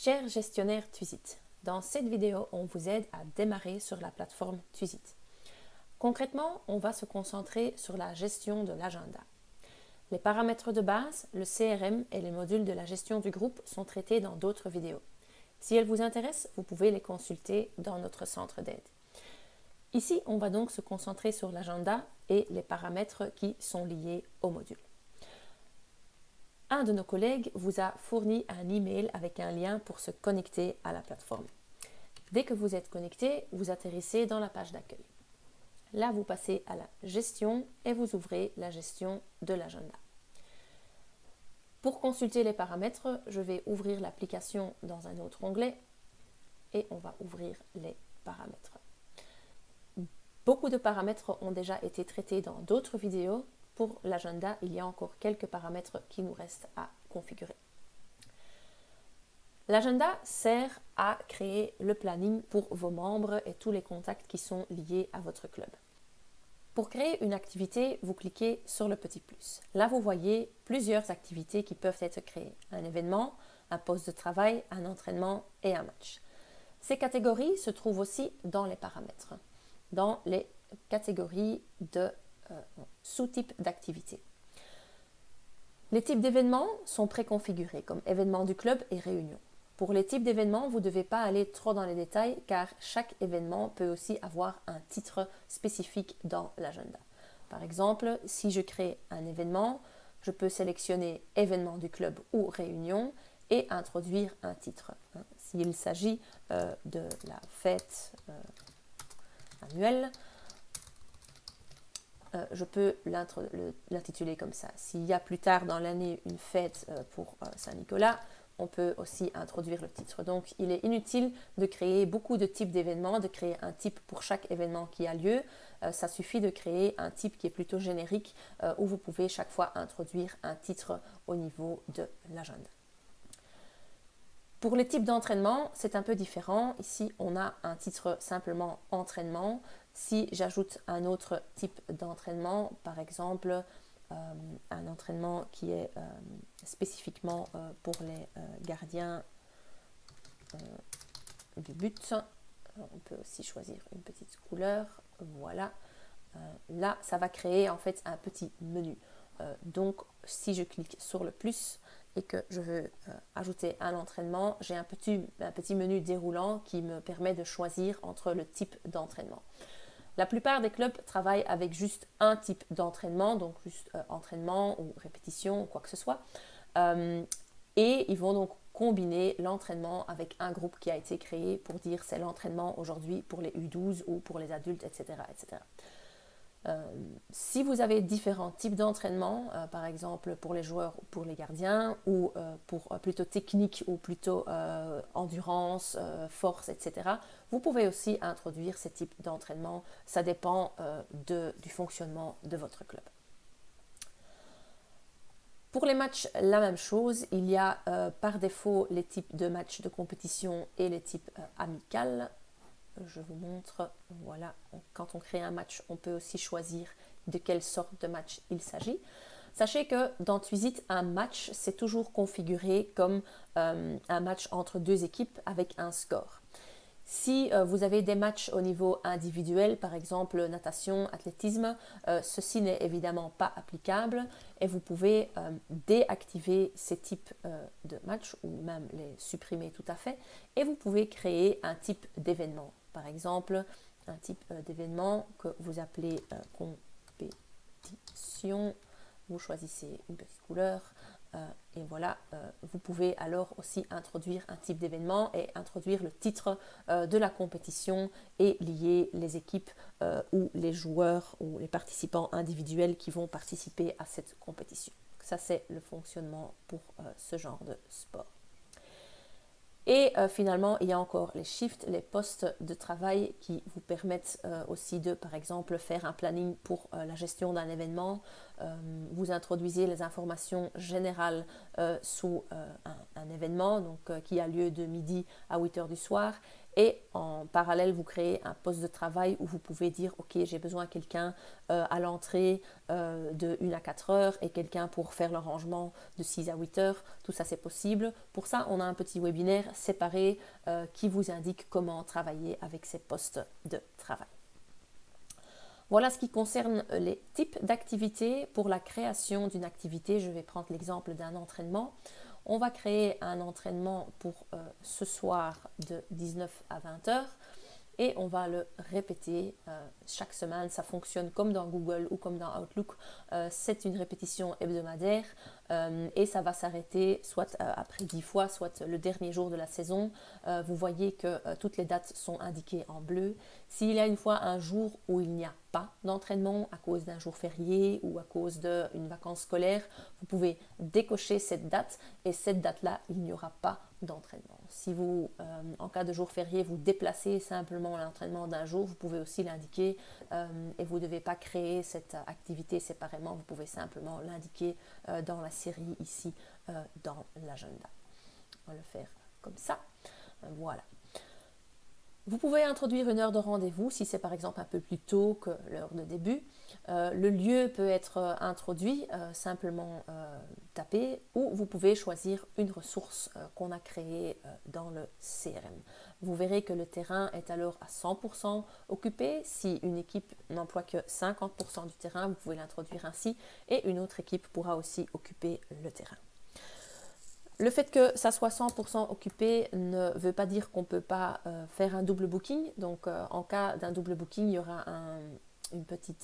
Chers gestionnaires Twisit, dans cette vidéo, on vous aide à démarrer sur la plateforme Twisit. Concrètement, on va se concentrer sur la gestion de l'agenda. Les paramètres de base, le CRM et les modules de la gestion du groupe sont traités dans d'autres vidéos. Si elles vous intéressent, vous pouvez les consulter dans notre centre d'aide. Ici, on va donc se concentrer sur l'agenda et les paramètres qui sont liés au module. Un de nos collègues vous a fourni un email avec un lien pour se connecter à la plateforme. Dès que vous êtes connecté, vous atterrissez dans la page d'accueil. Là, vous passez à la gestion et vous ouvrez la gestion de l'agenda. Pour consulter les paramètres, je vais ouvrir l'application dans un autre onglet et on va ouvrir les paramètres. Beaucoup de paramètres ont déjà été traités dans d'autres vidéos. Pour l'agenda, il y a encore quelques paramètres qui nous restent à configurer. L'agenda sert à créer le planning pour vos membres et tous les contacts qui sont liés à votre club. Pour créer une activité, vous cliquez sur le petit plus. Là, vous voyez plusieurs activités qui peuvent être créées. Un événement, un poste de travail, un entraînement et un match. Ces catégories se trouvent aussi dans les paramètres, dans les catégories de sous-types d'activités. Les types d'événements sont préconfigurés comme événements du club et réunions. Pour les types d'événements, vous ne devez pas aller trop dans les détails car chaque événement peut aussi avoir un titre spécifique dans l'agenda. Par exemple, si je crée un événement, je peux sélectionner événement du club ou réunion et introduire un titre. S'il s'agit de la fête annuelle, je peux l'intituler comme ça. S'il y a plus tard dans l'année une fête pour Saint-Nicolas, on peut aussi introduire le titre. Donc, il est inutile de créer beaucoup de types d'événements, de créer un type pour chaque événement qui a lieu. Ça suffit de créer un type qui est plutôt générique où vous pouvez chaque fois introduire un titre au niveau de l'agenda. Pour les types d'entraînement, c'est un peu différent. Ici, on a un titre simplement entraînement. Si j'ajoute un autre type d'entraînement, par exemple, un entraînement qui est spécifiquement pour les gardiens du but, on peut aussi choisir une petite couleur. Voilà. Là, ça va créer en fait un petit menu. Donc, si je clique sur le plus et que je veux ajouter un entraînement, j'ai un petit menu déroulant qui me permet de choisir entre le type d'entraînement. La plupart des clubs travaillent avec juste un type d'entraînement, donc juste entraînement ou répétition ou quoi que ce soit. Et ils vont donc combiner l'entraînement avec un groupe qui a été créé pour dire c'est l'entraînement aujourd'hui pour les U12 ou pour les adultes, etc. etc. Si vous avez différents types d'entraînement, par exemple pour les joueurs ou pour les gardiens, ou pour plutôt technique ou plutôt endurance, force, etc., vous pouvez aussi introduire ces types d'entraînement. Ça dépend du fonctionnement de votre club. Pour les matchs, la même chose. Il y a par défaut les types de matchs de compétition et les types amicales. Je vous montre, voilà, quand on crée un match, on peut aussi choisir de quelle sorte de match il s'agit. Sachez que dans Twisit, un match, c'est toujours configuré comme un match entre deux équipes avec un score. Si vous avez des matchs au niveau individuel, par exemple natation, athlétisme, ceci n'est évidemment pas applicable et vous pouvez déactiver ces types de matchs ou même les supprimer tout à fait et vous pouvez créer un type d'événement. Par exemple, un type d'événement que vous appelez compétition, vous choisissez une petite couleur et voilà, vous pouvez alors aussi introduire un type d'événement et introduire le titre de la compétition et lier les équipes ou les joueurs ou les participants individuels qui vont participer à cette compétition. Ça, c'est le fonctionnement pour ce genre de sport. Et finalement, il y a encore les shifts, les postes de travail qui vous permettent aussi de, par exemple, faire un planning pour la gestion d'un événement, vous introduisez les informations générales sous un événement qui a lieu de midi à 8 heures du soir. Et en parallèle, vous créez un poste de travail où vous pouvez dire « Ok, j'ai besoin de quelqu'un à l'entrée de 1 à 4 heures et quelqu'un pour faire le rangement de 6 à 8 heures. » Tout ça, c'est possible. Pour ça, on a un petit webinaire séparé qui vous indique comment travailler avec ces postes de travail. Voilà ce qui concerne les types d'activités. Pour la création d'une activité, je vais prendre l'exemple d'un entraînement. On va créer un entraînement pour ce soir de 19 à 20 heures et on va le répéter chaque semaine. Ça fonctionne comme dans Google ou comme dans Outlook. C'est une répétition hebdomadaire et ça va s'arrêter soit après 10 fois, soit le dernier jour de la saison. Vous voyez que toutes les dates sont indiquées en bleu. S'il y a une fois un jour où il n'y a pas d'entraînement à cause d'un jour férié ou à cause d'une vacance scolaire, vous pouvez décocher cette date et cette date-là, il n'y aura pas d'entraînement. Si vous, en cas de jour férié, vous déplacez simplement l'entraînement d'un jour, vous pouvez aussi l'indiquer et vous ne devez pas créer cette activité séparément, vous pouvez simplement l'indiquer dans la série ici dans l'agenda. On va le faire comme ça. Voilà. Vous pouvez introduire une heure de rendez-vous si c'est par exemple un peu plus tôt que l'heure de début. Le lieu peut être introduit, simplement tapé, ou vous pouvez choisir une ressource qu'on a créée dans le CRM. Vous verrez que le terrain est alors à 100% occupé. Si une équipe n'emploie que 50% du terrain, vous pouvez l'introduire ainsi et une autre équipe pourra aussi occuper le terrain. Le fait que ça soit 100% occupé ne veut pas dire qu'on ne peut pas faire un double booking. Donc, en cas d'un double booking, il y aura un petit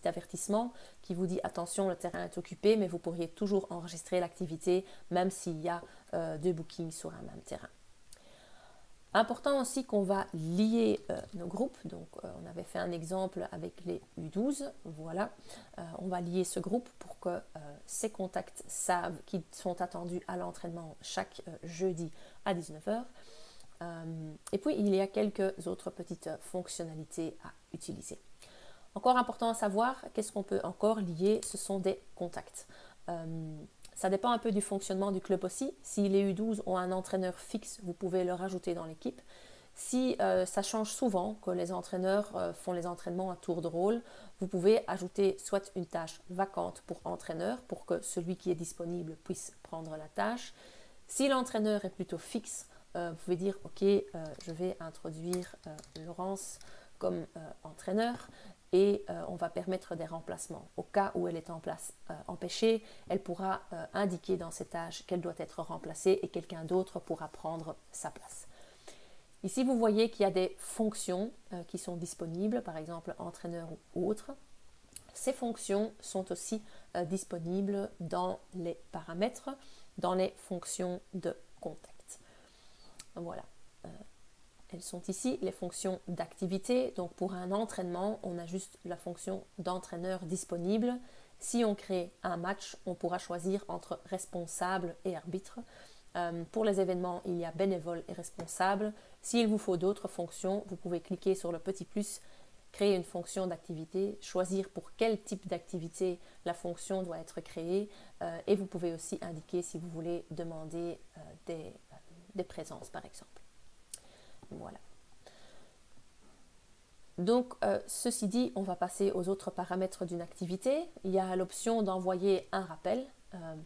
avertissement qui vous dit « Attention, le terrain est occupé », mais vous pourriez toujours enregistrer l'activité même s'il y a 2 bookings sur un même terrain. Important aussi qu'on va lier nos groupes. Donc, on avait fait un exemple avec les U12. Voilà, on va lier ce groupe pour que ces contacts savent qu'ils sont attendus à l'entraînement chaque jeudi à 19 h. Et puis, il y a quelques autres petites fonctionnalités à utiliser. Encore important à savoir, qu'est-ce qu'on peut encore lier? Ce sont des contacts. Ça dépend un peu du fonctionnement du club aussi. Si les U12 ont un entraîneur fixe, vous pouvez le rajouter dans l'équipe. Si ça change souvent, que les entraîneurs font les entraînements à tour de rôle, vous pouvez ajouter soit une tâche vacante pour entraîneur, pour que celui qui est disponible puisse prendre la tâche. Si l'entraîneur est plutôt fixe, vous pouvez dire « Ok, je vais introduire Laurence comme entraîneur ». Et on va permettre des remplacements. Au cas où elle est en place empêchée, elle pourra indiquer dans ses tâches qu'elle doit être remplacée et quelqu'un d'autre pourra prendre sa place. Ici, vous voyez qu'il y a des fonctions qui sont disponibles, par exemple entraîneur ou autre. Ces fonctions sont aussi disponibles dans les paramètres, dans les fonctions de contact. Voilà. Elles sont ici, les fonctions d'activité. Donc pour un entraînement, on a juste la fonction d'entraîneur disponible. Si on crée un match, on pourra choisir entre responsable et arbitre. Pour les événements, il y a bénévole et responsable. S'il vous faut d'autres fonctions, vous pouvez cliquer sur le petit plus, créer une fonction d'activité, choisir pour quel type d'activité la fonction doit être créée et vous pouvez aussi indiquer si vous voulez demander des présences par exemple. Voilà. Donc, ceci dit, on va passer aux autres paramètres d'une activité. Il y a l'option d'envoyer un rappel,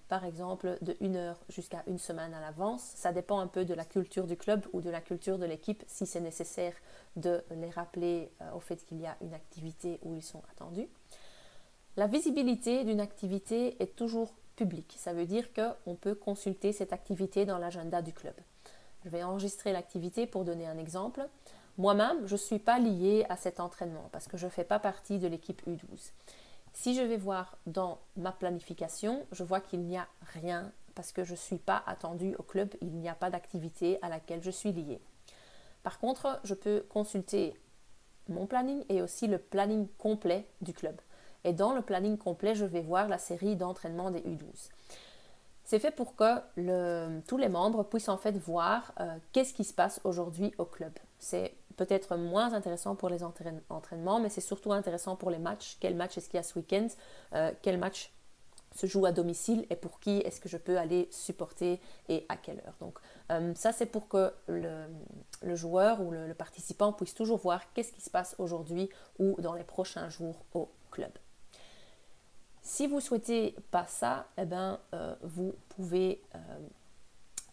par exemple de 1 heure jusqu'à 1 semaine à l'avance. Ça dépend un peu de la culture du club ou de la culture de l'équipe, si c'est nécessaire de les rappeler au fait qu'il y a une activité où ils sont attendus. La visibilité d'une activité est toujours publique. Ça veut dire qu'on peut consulter cette activité dans l'agenda du club. Je vais enregistrer l'activité pour donner un exemple. Moi-même, je ne suis pas liée à cet entraînement parce que je ne fais pas partie de l'équipe U12. Si je vais voir dans ma planification, je vois qu'il n'y a rien parce que je ne suis pas attendue au club, il n'y a pas d'activité à laquelle je suis liée. Par contre, je peux consulter mon planning et aussi le planning complet du club. Et dans le planning complet, je vais voir la série d'entraînement des U12. C'est fait pour que tous les membres puissent en fait voir qu'est-ce qui se passe aujourd'hui au club. C'est peut-être moins intéressant pour les entraînements, mais c'est surtout intéressant pour les matchs. Quel match est-ce qu'il y a ce week-end? Quel match se joue à domicile et pour qui est-ce que je peux aller supporter et à quelle heure. Donc ça c'est pour que le joueur ou le participant puisse toujours voir qu'est-ce qui se passe aujourd'hui ou dans les prochains jours au club. Si vous ne souhaitez pas ça, eh ben, vous pouvez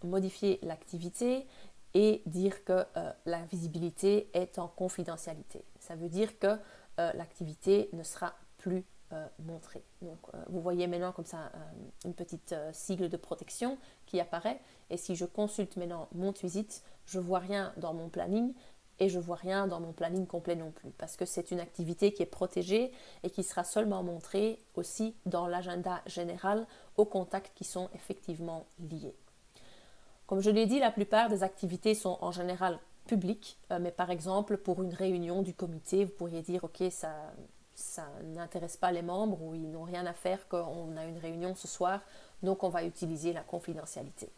modifier l'activité et dire que la visibilité est en confidentialité. Ça veut dire que l'activité ne sera plus montrée. Donc vous voyez maintenant comme ça une petite sigle de protection qui apparaît et si je consulte maintenant mon Twisit, je ne vois rien dans mon planning et je ne vois rien dans mon planning complet non plus parce que c'est une activité qui est protégée et qui sera seulement montrée aussi dans l'agenda général aux contacts qui sont effectivement liés. Comme je l'ai dit, la plupart des activités sont en général publiques, mais par exemple pour une réunion du comité, vous pourriez dire ok ça n'intéresse pas les membres ou ils n'ont rien à faire qu'on a une réunion ce soir, donc on va utiliser la confidentialité.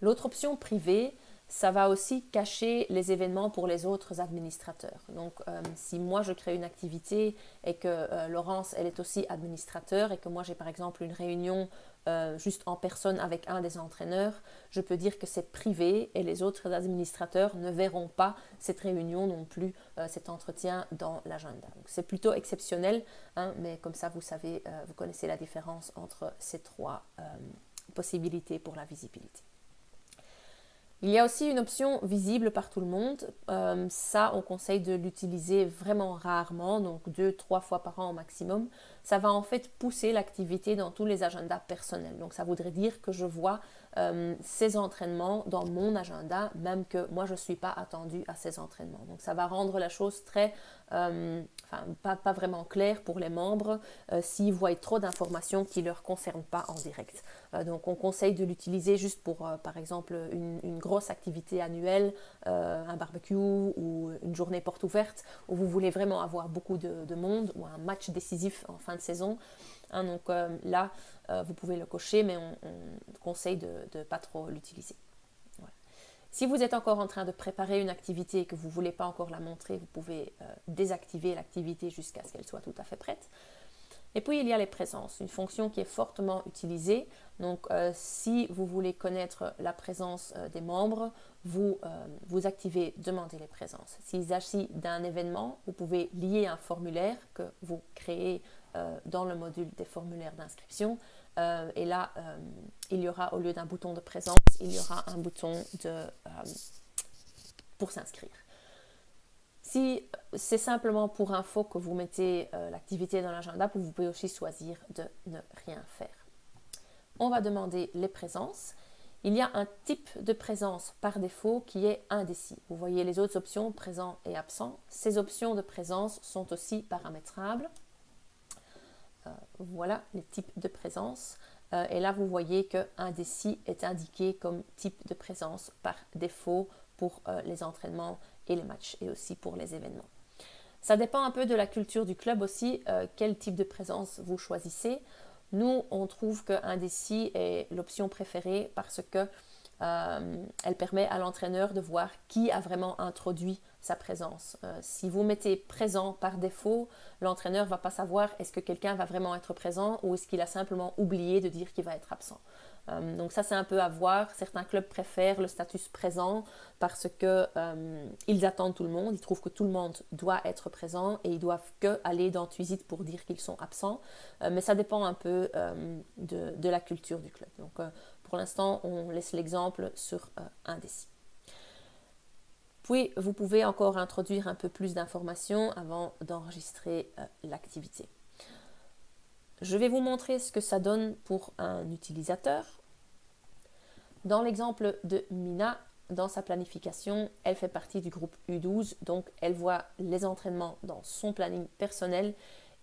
L'autre option privée, ça va aussi cacher les événements pour les autres administrateurs. Donc si moi je crée une activité et que Laurence elle est aussi administrateur et que moi j'ai par exemple une réunion juste en personne avec un des entraîneurs, je peux dire que c'est privé et les autres administrateurs ne verront pas cette réunion non plus, cet entretien dans l'agenda. Donc c'est plutôt exceptionnel, hein, mais comme ça vous savez, vous connaissez la différence entre ces trois possibilités pour la visibilité. Il y a aussi une option visible par tout le monde. Ça, on conseille de l'utiliser vraiment rarement, donc 2-3 fois par an au maximum. Ça va en fait pousser l'activité dans tous les agendas personnels. Donc ça voudrait dire que je vois ces entraînements dans mon agenda, même que moi je ne suis pas attendue à ces entraînements. Donc ça va rendre la chose très, pas vraiment claire pour les membres s'ils voient trop d'informations qui ne leur concernent pas en direct. Donc on conseille de l'utiliser juste pour, par exemple, une grosse activité annuelle, un barbecue ou une journée porte ouverte où vous voulez vraiment avoir beaucoup de monde ou un match décisif en fin de saison. Hein, donc là, vous pouvez le cocher, mais on conseille de ne pas trop l'utiliser. Voilà. Si vous êtes encore en train de préparer une activité et que vous ne voulez pas encore la montrer, vous pouvez désactiver l'activité jusqu'à ce qu'elle soit tout à fait prête. Et puis, il y a les présences, une fonction qui est fortement utilisée. Donc, si vous voulez connaître la présence des membres, vous activez « Demander les présences ». S'il s'agit d'un événement, vous pouvez lier un formulaire que vous créez dans le module des formulaires d'inscription. Et là, il y aura, au lieu d'un bouton de présence, il y aura un bouton pour s'inscrire. Si c'est simplement pour info que vous mettez l'activité dans l'agenda, vous pouvez aussi choisir de ne rien faire. On va demander les présences. Il y a un type de présence par défaut qui est indécis. Vous voyez les autres options, présent et absent. Ces options de présence sont aussi paramétrables. Voilà les types de présence. Et là, vous voyez que indécis est indiqué comme type de présence par défaut pour les entraînements et les matchs et aussi pour les événements. Ça dépend un peu de la culture du club aussi, quel type de présence vous choisissez. Nous, on trouve que indécis est l'option préférée parce que elle permet à l'entraîneur de voir qui a vraiment introduit sa présence. Si vous mettez présent par défaut, l'entraîneur ne va pas savoir est-ce que quelqu'un va vraiment être présent ou est-ce qu'il a simplement oublié de dire qu'il va être absent. Donc ça c'est un peu à voir. Certains clubs préfèrent le statut présent parce qu'ils attendent tout le monde, ils trouvent que tout le monde doit être présent et ils doivent que aller dans Twisit pour dire qu'ils sont absents. Mais ça dépend un peu de la culture du club. Donc pour l'instant on laisse l'exemple sur indécis. Puis vous pouvez encore introduire un peu plus d'informations avant d'enregistrer l'activité. Je vais vous montrer ce que ça donne pour un utilisateur. Dans l'exemple de Mina, dans sa planification, elle fait partie du groupe U12, donc elle voit les entraînements dans son planning personnel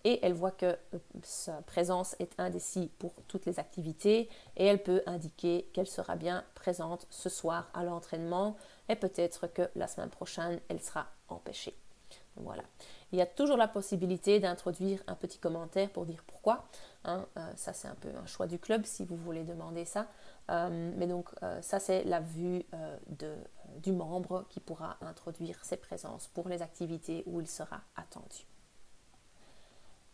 et elle voit que sa présence est indécis pour toutes les activités et elle peut indiquer qu'elle sera bien présente ce soir à l'entraînement et peut-être que la semaine prochaine, elle sera empêchée. Voilà. Il y a toujours la possibilité d'introduire un petit commentaire pour dire pourquoi. Hein, ça, c'est un peu un choix du club si vous voulez demander ça. Mais donc, ça, c'est la vue du membre qui pourra introduire ses présences pour les activités où il sera attendu.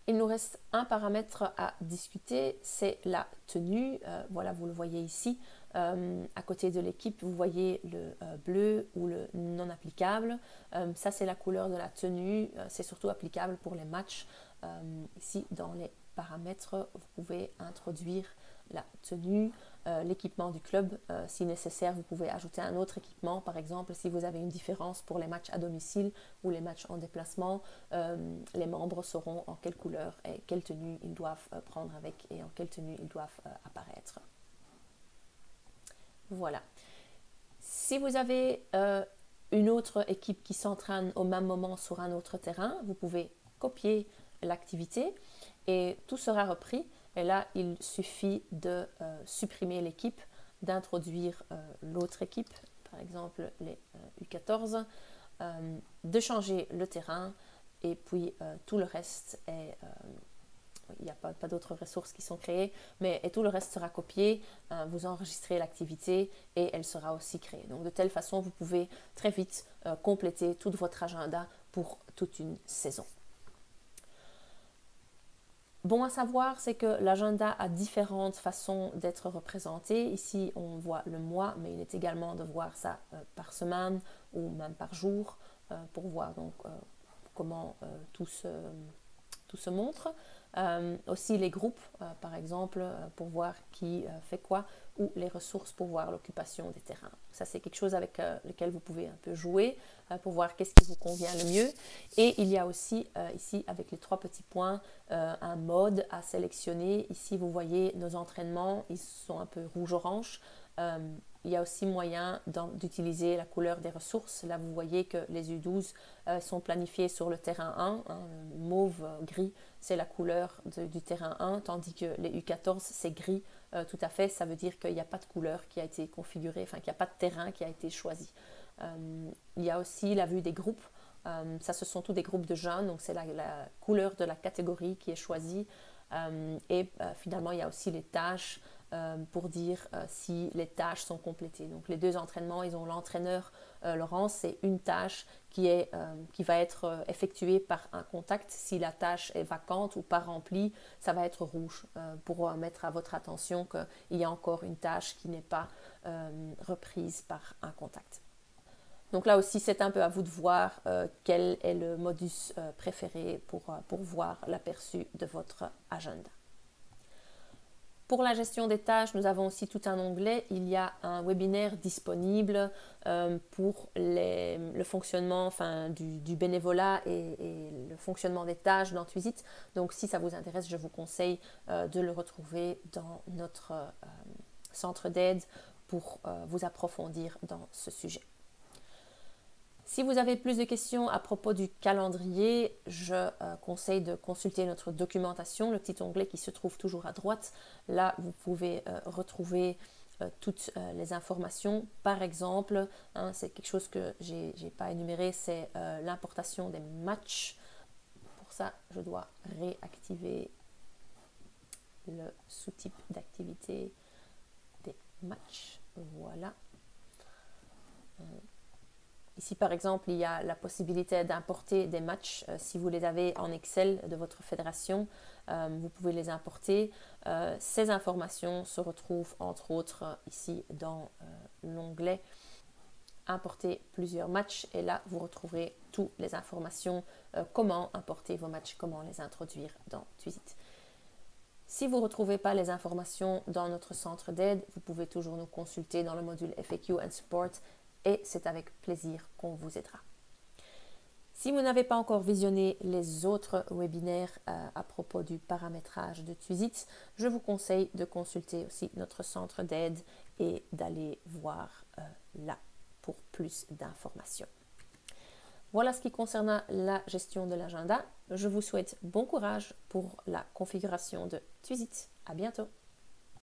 Il nous reste un paramètre à discuter, c'est la tenue. Voilà, vous le voyez ici. À côté de l'équipe, vous voyez le bleu ou le non applicable. Ça, c'est la couleur de la tenue. C'est surtout applicable pour les matchs. Ici, dans les paramètres, vous pouvez introduire la tenue, l'équipement du club. Si nécessaire, vous pouvez ajouter un autre équipement. Par exemple, si vous avez une différence pour les matchs à domicile ou les matchs en déplacement, les membres sauront en quelle couleur et quelle tenue ils doivent prendre avec et en quelle tenue ils doivent apparaître. Voilà. Si vous avez une autre équipe qui s'entraîne au même moment sur un autre terrain, vous pouvez copier l'activité et tout sera repris. Et là, il suffit de supprimer l'équipe, d'introduire l'autre équipe, par exemple les U14, de changer le terrain et puis tout le reste est... il n'y a pas d'autres ressources qui sont créées, mais tout le reste sera copié, vous enregistrez l'activité et elle sera aussi créée. Donc de telle façon, vous pouvez très vite compléter tout votre agenda pour toute une saison. Bon à savoir, c'est que l'agenda a différentes façons d'être représenté. Ici, on voit le mois, mais il est également de voir ça par semaine ou même par jour pour voir donc, comment tout se montre. Aussi les groupes, par exemple, pour voir qui fait quoi, ou les ressources pour voir l'occupation des terrains. Ça, c'est quelque chose avec lequel vous pouvez un peu jouer pour voir qu'est-ce qui vous convient le mieux. Et il y a aussi ici, avec les 3 petits points, un mode à sélectionner. Ici, vous voyez nos entraînements, ils sont un peu rouge-orange. Il y a aussi moyen d'utiliser la couleur des ressources. Là, vous voyez que les U12 sont planifiés sur le terrain 1. Mauve-gris, c'est la couleur du terrain 1, tandis que les U14, c'est gris. Tout à fait, ça veut dire qu'il n'y a pas de couleur qui a été configurée, enfin qu'il n'y a pas de terrain qui a été choisi. Il y a aussi la vue des groupes. Ça, ce sont tous des groupes de jeunes, donc c'est la couleur de la catégorie qui est choisie. Finalement, il y a aussi les tâches pour dire si les tâches sont complétées. Donc les 2 entraînements, ils ont l'entraîneur Laurence, c'est une tâche qui va être effectuée par un contact. Si la tâche est vacante ou pas remplie, ça va être rouge pour mettre à votre attention qu'il y a encore une tâche qui n'est pas reprise par un contact. Donc là aussi, c'est un peu à vous de voir quel est le modus préféré pour voir l'aperçu de votre agenda. Pour la gestion des tâches, nous avons aussi tout un onglet. Il y a un webinaire disponible pour le fonctionnement du bénévolat et le fonctionnement des tâches dans Twisit. Donc si ça vous intéresse, je vous conseille de le retrouver dans notre centre d'aide pour vous approfondir dans ce sujet. Si vous avez plus de questions à propos du calendrier, je conseille de consulter notre documentation, le petit onglet qui se trouve toujours à droite. Là, vous pouvez retrouver toutes les informations. Par exemple, c'est quelque chose que je n'ai pas énuméré, c'est l'importation des matchs. Pour ça, je dois réactiver le sous-type d'activité des matchs. Voilà. Ici, par exemple, il y a la possibilité d'importer des matchs. Si vous les avez en Excel de votre fédération, vous pouvez les importer. Ces informations se retrouvent, entre autres, ici dans l'onglet « Importer plusieurs matchs ». Et là, vous retrouverez toutes les informations, comment importer vos matchs, comment les introduire dans Twisit. Si vous ne retrouvez pas les informations dans notre centre d'aide, vous pouvez toujours nous consulter dans le module FAQ and Support et c'est avec plaisir qu'on vous aidera. Si vous n'avez pas encore visionné les autres webinaires à propos du paramétrage de Twisit, je vous conseille de consulter aussi notre centre d'aide et d'aller voir là pour plus d'informations. Voilà ce qui concerne la gestion de l'agenda. Je vous souhaite bon courage pour la configuration de Twisit. À bientôt.